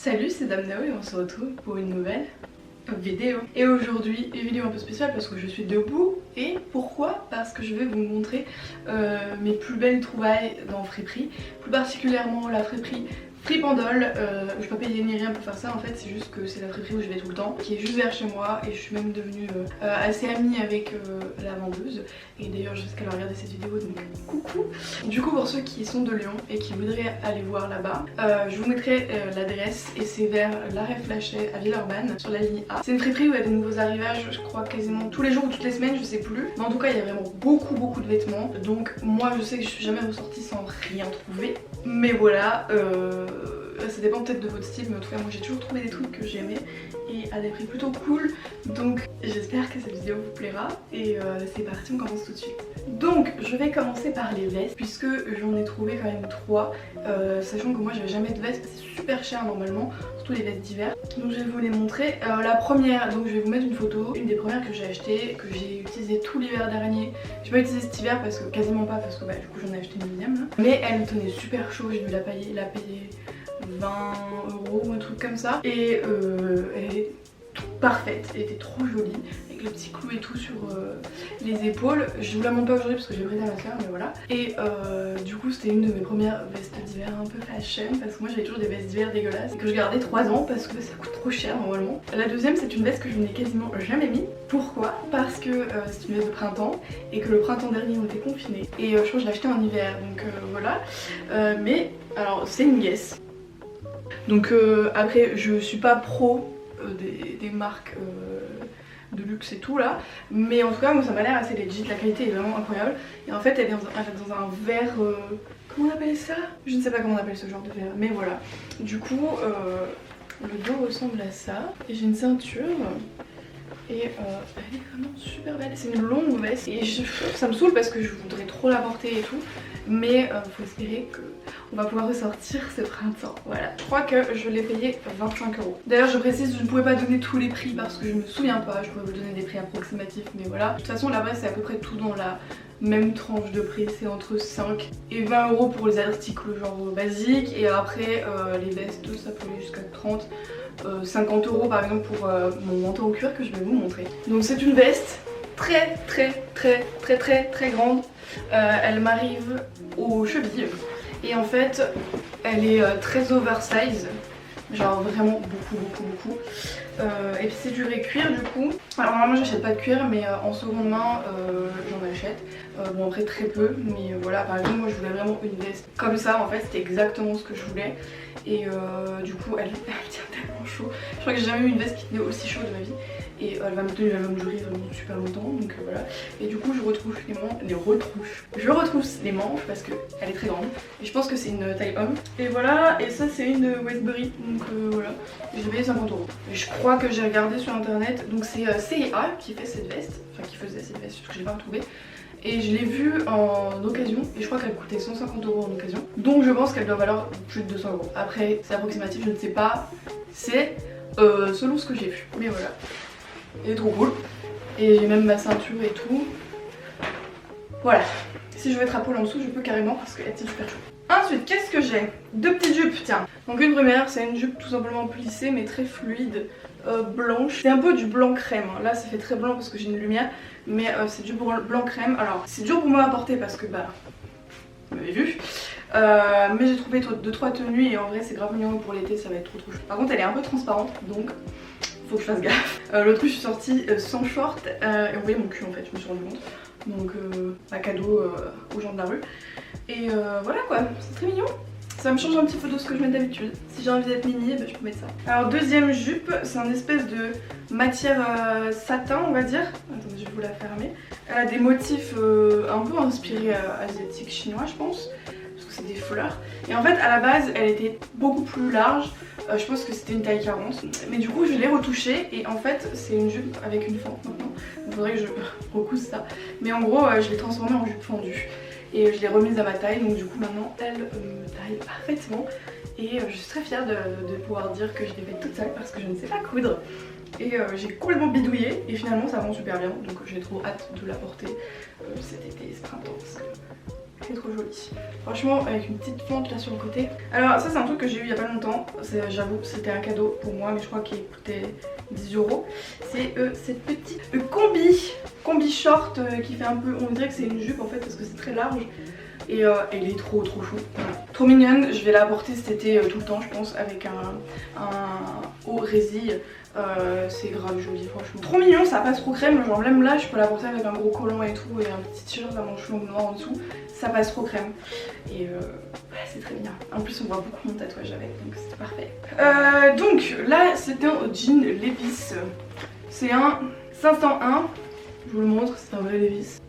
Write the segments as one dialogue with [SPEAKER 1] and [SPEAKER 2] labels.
[SPEAKER 1] Salut, c'est Dame Nao et on se retrouve pour une nouvelle vidéo. Et aujourd'hui, une vidéo un peu spéciale parce que je suis debout. Et pourquoi? Parce que je vais vous montrer mes plus belles trouvailles dans Friperie. Plus particulièrement la friperie Fripandol. Je vais pas payer ni rien pour faire ça en fait, c'est juste que c'est la friperie où je vais tout le temps, qui est juste vers chez moi, et je suis même devenue assez amie avec la vendeuse. Et d'ailleurs je sais qu'elle va regarder cette vidéo, donc coucou. Du coup, pour ceux qui sont de Lyon et qui voudraient aller voir là-bas, je vous mettrai l'adresse, et c'est vers l'Arrêt Flachet à Villeurbanne sur la ligne A. C'est une friperie où il y a des nouveaux arrivages, je crois quasiment tous les jours ou toutes les semaines, je sais plus. Mais en tout cas il y a vraiment beaucoup de vêtements, donc moi je sais que je suis jamais ressortie sans rien trouver. Mais voilà, ça dépend peut-être de votre style, mais en tout cas moi j'ai toujours trouvé des trucs que j'aimais et à des prix plutôt cool. Donc j'espère que cette vidéo vous plaira, et c'est parti, on commence tout de suite. Donc je vais commencer par les vestes, puisque j'en ai trouvé quand même 3, sachant que moi j'avais jamais de veste, c'est super cher normalement, surtout les vestes d'hiver. Donc je vais vous les montrer. La première, donc je vais vous mettre une photo, une des premières que j'ai achetées, que j'ai utilisée tout l'hiver dernier. J'ai pas utilisé cet hiver parce que quasiment pas, parce que du coup j'en ai acheté une deuxième là. Mais elle me tenait super chaud, j'ai dû la payer 20 € ou un truc comme ça, et elle est toute parfaite, elle était trop jolie avec le petit clou et tout sur les épaules. Je vous la montre pas aujourd'hui parce que j'ai prêté à ma soeur, mais voilà. Et du coup c'était une de mes premières vestes d'hiver un peu fashion, parce que moi j'avais toujours des vestes d'hiver dégueulasses et que je gardais 3 ans parce que ça coûte trop cher normalement. La deuxième, c'est une veste que je n'ai quasiment jamais mis. Pourquoi? Parce que c'est une veste de printemps et que le printemps dernier on était confinés, et je crois que je l'ai achetée en hiver, donc voilà. Mais alors c'est une Guess. Donc après je suis pas pro des marques de luxe et tout là, mais en tout cas moi ça m'a l'air assez legit, la qualité est vraiment incroyable. Et en fait elle est dans un verre, comment on appelle ça? Je ne sais pas comment on appelle ce genre de verre, mais voilà. Du coup le dos ressemble à ça, et j'ai une ceinture. Et elle est vraiment super belle, c'est une longue veste, et ça me saoule parce que je voudrais trop la porter et tout, mais faut espérer qu'on va pouvoir ressortir ce printemps. Voilà, je crois que je l'ai payé 25 €. D'ailleurs je précise, je ne pouvais pas donner tous les prix parce que je me souviens pas, je pourrais vous donner des prix approximatifs, mais voilà. De toute façon là-bas c'est à peu près tout dans la même tranche de prix, c'est entre 5 et 20 € pour les articles genre basiques, et après les vestes ça peut aller jusqu'à 30, 50 € par exemple pour mon manteau en cuir que je vais vous montrer. Donc c'est une veste très grande, elle m'arrive aux chevilles, et en fait elle est très oversize, genre vraiment beaucoup. Et puis c'est du cuir du coup. Alors normalement j'achète pas de cuir, mais en seconde main j'en achète. Bon après très peu, mais voilà, par exemple moi je voulais vraiment une veste comme ça, en fait c'était exactement ce que je voulais. Et du coup elle tient tellement chaud. Je crois que j'ai jamais eu une veste qui tenait aussi chaud de ma vie. Et elle va me tenir, elle va me durer vraiment super longtemps, donc voilà. Et du coup je retrousse les manches parce qu'elle est très grande, et je pense que c'est une taille homme. Et voilà, et ça c'est une Westbury, donc voilà. Et j'ai payé 50 €. Et je crois que j'ai regardé sur internet, donc c'est C&A qui fait cette veste, enfin qui faisait cette veste, parce que j'ai pas retrouvé. Et je l'ai vue en occasion, et je crois qu'elle coûtait 150 € en occasion. Donc je pense qu'elle doit valoir plus de 200 €. Après c'est approximatif, je ne sais pas, c'est selon ce que j'ai vu, mais voilà. Elle est trop cool, et j'ai même ma ceinture et tout. Voilà, si je veux être à poil en dessous je peux carrément, parce qu'elle tient super chaud. Ensuite qu'est-ce que j'ai? Deux petites jupes, tiens. Donc une première, c'est une jupe tout simplement plissée mais très fluide, blanche. C'est un peu du blanc crème, là ça fait très blanc parce que j'ai une lumière, mais c'est du blanc crème. Alors c'est dur pour moi à porter parce que vous m'avez vu, mais j'ai trouvé 2-3 tenues, et en vrai c'est grave mignon pour l'été, ça va être trop chou. Par contre elle est un peu transparente, donc faut que je fasse gaffe. L'autre coup je suis sortie sans short, et on voyait mon cul en fait, je me suis rendu compte. Donc un cadeau aux gens de la rue. Et voilà quoi, c'est très mignon. Ça me change un petit peu de ce que je mets d'habitude. Si j'ai envie d'être mini, je peux mettre ça. Alors deuxième jupe, c'est un espèce de matière satin on va dire. Attendez, je vais vous la fermer. Elle a des motifs un peu inspirés asiatiques, chinois je pense, parce que c'est des fleurs. Et en fait à la base elle était beaucoup plus large. Je pense que c'était une taille 40, mais du coup je l'ai retouchée, et en fait c'est une jupe avec une fente maintenant. Il faudrait que je recouse ça, mais en gros je l'ai transformée en jupe fendue, et je l'ai remise à ma taille, donc du coup maintenant elle me taille parfaitement, et je suis très fière de pouvoir dire que je l'ai faite toute seule parce que je ne sais pas coudre. Et j'ai complètement bidouillé, et finalement ça rend super bien, donc j'ai trop hâte de la porter cet été, ce printemps, parce que C'est trop joli. Franchement, avec une petite fente là sur le côté. Alors ça c'est un truc que j'ai eu il y a pas longtemps. J'avoue, c'était un cadeau pour moi, mais je crois qu'il coûtait 10 €. C'est cette petite combi short qui fait un peu, on dirait que c'est une jupe en fait parce que c'est très large. Et elle est trop chou. Voilà. Trop mignonne, je vais la porter cet été tout le temps je pense avec un haut résille. C'est grave joli franchement. Trop mignon, ça passe trop crème, genre même là je peux la porter avec un gros collant et tout et un petit t-shirt à manches longues noires en dessous. Ça passe trop crème. Et c'est très bien. En plus on voit beaucoup mon tatouage avec, donc c'est parfait. Donc là c'était un jean Levi's. C'est un 501. Je vous le montre, c'est un vrai Levi's.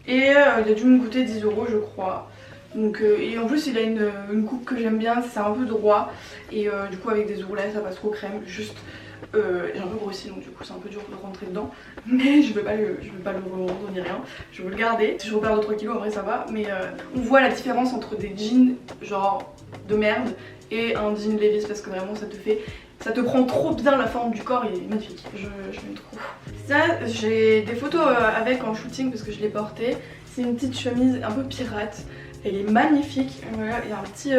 [SPEAKER 1] Et il a dû me coûter 10 € je crois. Donc, et en plus il a une coupe que j'aime bien, c'est un peu droit. Et du coup avec des ourlets ça passe trop crème. Juste j'ai un peu grossi donc du coup c'est un peu dur de rentrer dedans. Mais je veux pas le revendre ni rien. Je veux le garder. Si je repère 2-3 kilos en vrai ça va. Mais on voit la différence entre des jeans genre de merde et un jean Levi's parce que vraiment ça te prend trop bien la forme du corps, il est magnifique, je l'aime trop. Ça, j'ai des photos avec en shooting parce que je l'ai porté. C'est une petite chemise un peu pirate, elle est magnifique. Voilà, il y a un petit...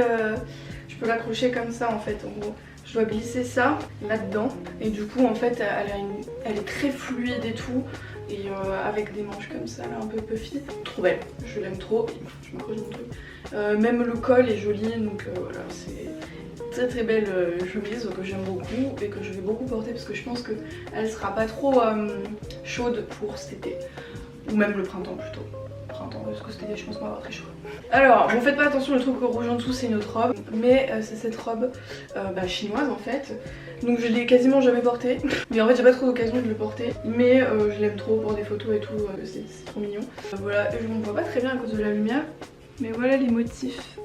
[SPEAKER 1] je peux l'accrocher comme ça en fait, en gros. Je dois glisser ça là-dedans et du coup en fait elle est très fluide et tout. Et avec des manches comme ça, là, un peu puffy. Trop belle, je l'aime trop. Je m'accroche mon truc. Même le col est joli, donc voilà, c'est... Très belle chemise que j'aime beaucoup et que je vais beaucoup porter parce que je pense qu'elle sera pas trop chaude pour cet été. Ou même le printemps plutôt. Printemps parce que cet été je pense qu'on va avoir très chaud. Alors bon, faites pas attention, le truc rouge en dessous c'est une autre robe. Mais c'est cette robe chinoise en fait. Donc je l'ai quasiment jamais portée. Mais en fait j'ai pas trop d'occasion de le porter. Mais je l'aime trop pour des photos et tout, c'est trop mignon. Voilà, je ne vois pas très bien à cause de la lumière. Mais voilà les motifs.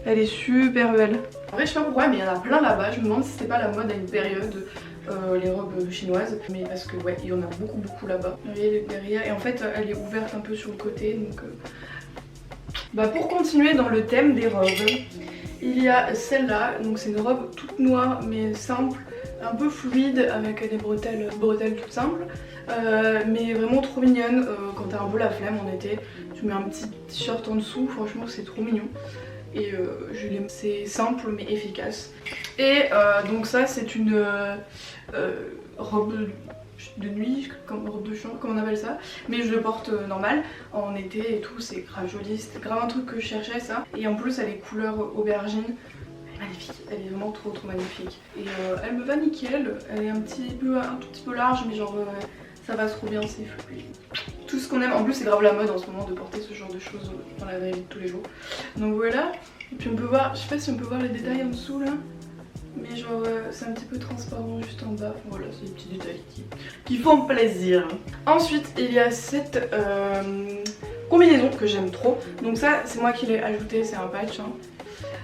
[SPEAKER 1] Elle est super belle. En vrai je sais pas pourquoi mais il y en a plein là-bas. Je me demande si c'était pas la mode à une période, les robes chinoises. Mais parce que ouais, il y en a beaucoup là-bas. Vous voyez derrière. Et en fait elle est ouverte un peu sur le côté. Donc pour continuer dans le thème des robes, il y a celle-là. Donc c'est une robe toute noire mais simple, un peu fluide avec des bretelles toutes simples. Mais vraiment trop mignonne. Quand t'as un peu la flemme en été, tu mets un petit t-shirt en dessous. Franchement c'est trop mignon. Et je l'aime, c'est simple mais efficace. Et donc ça c'est une robe de nuit, robe de chambre, comme on appelle ça. Mais je le porte normal en été et tout, c'est grave joli, c'était grave un truc que je cherchais ça. Et en plus elle est couleur aubergine, elle est magnifique, elle est vraiment trop magnifique. Et elle me va nickel, elle est un tout petit peu large mais genre ça va trop bien, c'est fluide. Tout ce qu'on aime, en plus c'est grave la mode en ce moment de porter ce genre de choses dans la vraie vie de tous les jours. Donc voilà, et puis on peut voir, je sais pas si on peut voir les détails en dessous là, mais genre c'est un petit peu transparent juste en bas. Voilà, c'est des petits détails qui font plaisir. Ensuite il y a cette combinaison que j'aime trop. Donc ça c'est moi qui l'ai ajouté, c'est un patch hein.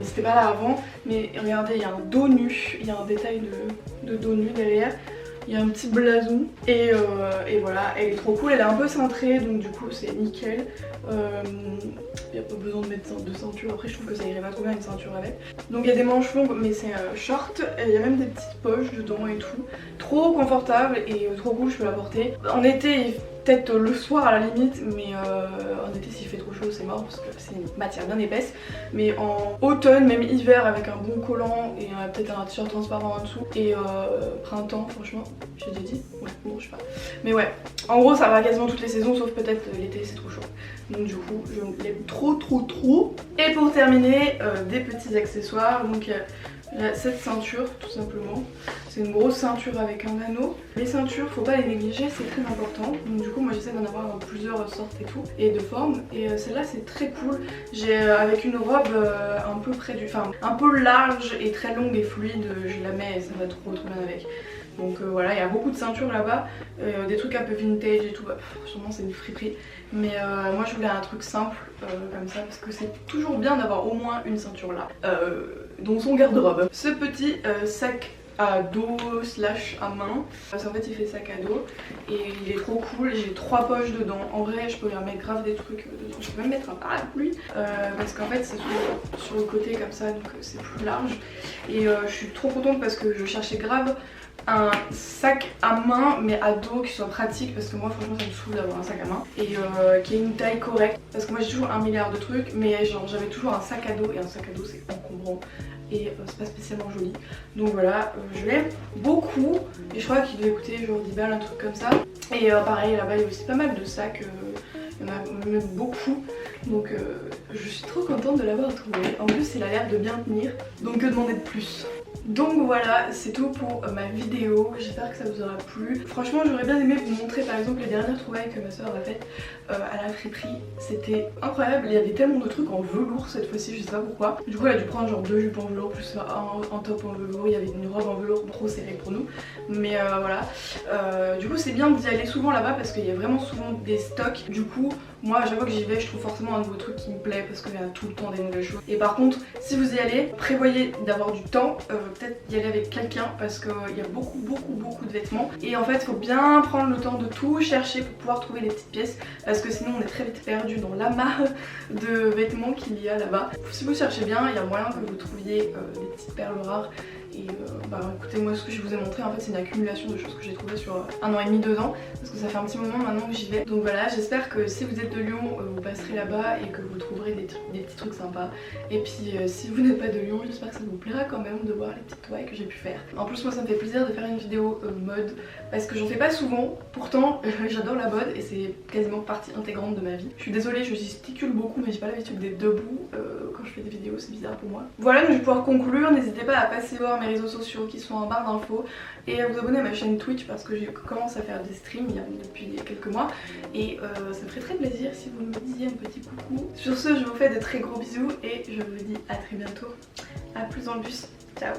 [SPEAKER 1] C'était pas là avant, mais regardez il y a un dos nu, il y a un détail de dos nu derrière. Il y a un petit blason et voilà, elle est trop cool, elle est un peu cintrée donc du coup c'est nickel. Il n'y a pas besoin de mettre de ceinture, après je trouve que ça irait pas trop bien une ceinture avec. Donc il y a des manches longues mais c'est short, et il y a même des petites poches dedans et tout. Trop confortable et trop cool, je peux la porter. En été, peut-être le soir à la limite, mais en été s'il fait trop chaud c'est mort parce que c'est une matière bien épaisse. Mais en automne, même hiver avec un bon collant et peut-être un t-shirt transparent en dessous. Et printemps, franchement, j'ai déjà dit? Ouais, bon je sais pas. Mais ouais, en gros ça va quasiment toutes les saisons sauf peut-être l'été c'est trop chaud. Donc du coup je l'aime trop. Et pour terminer, des petits accessoires. Donc cette ceinture tout simplement, c'est une grosse ceinture avec un anneau. Les ceintures faut pas les négliger, c'est très important. Donc du coup moi j'essaie d'en avoir plusieurs sortes et tout, et de formes. Et celle-là c'est très cool. J'ai avec une robe un peu un peu large et très longue et fluide, je la mets et ça va trop bien avec. Donc voilà, il y a beaucoup de ceintures là-bas, des trucs un peu vintage et tout, sûrement c'est une friperie. Mais moi je voulais un truc simple comme ça parce que c'est toujours bien d'avoir au moins une ceinture là dans son garde-robe. Ce petit sac à dos slash à main. Parce qu'en fait il fait sac à dos et il est trop cool. J'ai 3 poches dedans. En vrai je peux y remettre grave des trucs dedans. Je peux même mettre un parapluie parce qu'en fait c'est sur le côté comme ça, donc c'est plus large. Et je suis trop contente parce que je cherchais grave un sac à main mais à dos qui soit pratique, parce que moi franchement ça me saoule d'avoir un sac à main et qui ait une taille correcte, parce que moi j'ai toujours 1 milliard de trucs mais genre j'avais toujours un sac à dos et un sac à dos c'est encombrant et c'est pas spécialement joli. Donc voilà, je l'aime beaucoup et je crois qu'il devait coûter genre 10 balles, un truc comme ça. Et pareil là-bas il y a aussi pas mal de sacs, il y en a même beaucoup. Donc je suis trop contente de l'avoir trouvé. En plus il a l'air de bien tenir, donc que demander de plus. Donc voilà, c'est tout pour ma vidéo, j'espère que ça vous aura plu. Franchement j'aurais bien aimé vous montrer par exemple les dernières trouvailles que ma soeur a faites à la friperie. C'était incroyable, il y avait tellement de trucs en velours cette fois-ci, je sais pas pourquoi. Du coup elle a dû prendre genre 2 jupes en velours plus un top en velours, il y avait une robe en velours trop serrée pour nous. Mais voilà, du coup c'est bien d'y aller souvent là-bas parce qu'il y a vraiment souvent des stocks. Du coup moi à chaque fois que j'y vais je trouve forcément un nouveau truc qui me plaît parce qu'il y a tout le temps des nouvelles choses. Et par contre si vous y allez, prévoyez d'avoir du temps, peut-être y aller avec quelqu'un parce qu'il y a beaucoup de vêtements. Et en fait il faut bien prendre le temps de tout chercher pour pouvoir trouver les petites pièces, parce que sinon on est très vite perdu dans l'amas de vêtements qu'il y a là-bas. Si vous cherchez bien, il y a moyen que vous trouviez des petites perles rares. Et bah écoutez, moi ce que je vous ai montré en fait c'est une accumulation de choses que j'ai trouvées sur 1 an et demi, 2 ans, parce que ça fait un petit moment maintenant que j'y vais. Donc voilà, j'espère que si vous êtes de Lyon, vous passerez là-bas et que vous trouverez des petits trucs sympas. Et puis si vous n'êtes pas de Lyon, j'espère que ça vous plaira quand même de voir les petites toiles que j'ai pu faire. En plus moi ça me fait plaisir de faire une vidéo mode, parce que j'en fais pas souvent, pourtant j'adore la mode et c'est quasiment partie intégrante de ma vie. Je suis désolée, je gesticule beaucoup mais j'ai pas l'habitude d'être debout quand je fais des vidéos, c'est bizarre pour moi. Voilà, donc je vais pouvoir conclure, n'hésitez pas à passer voir mes réseaux sociaux qui sont en barre d'infos et à vous abonner à ma chaîne Twitch parce que j'ai commencé à faire des streams depuis quelques mois et ça me ferait très plaisir si vous me disiez un petit coucou. Sur ce je vous fais de très gros bisous et je vous dis à très bientôt. A plus dans le bus, ciao.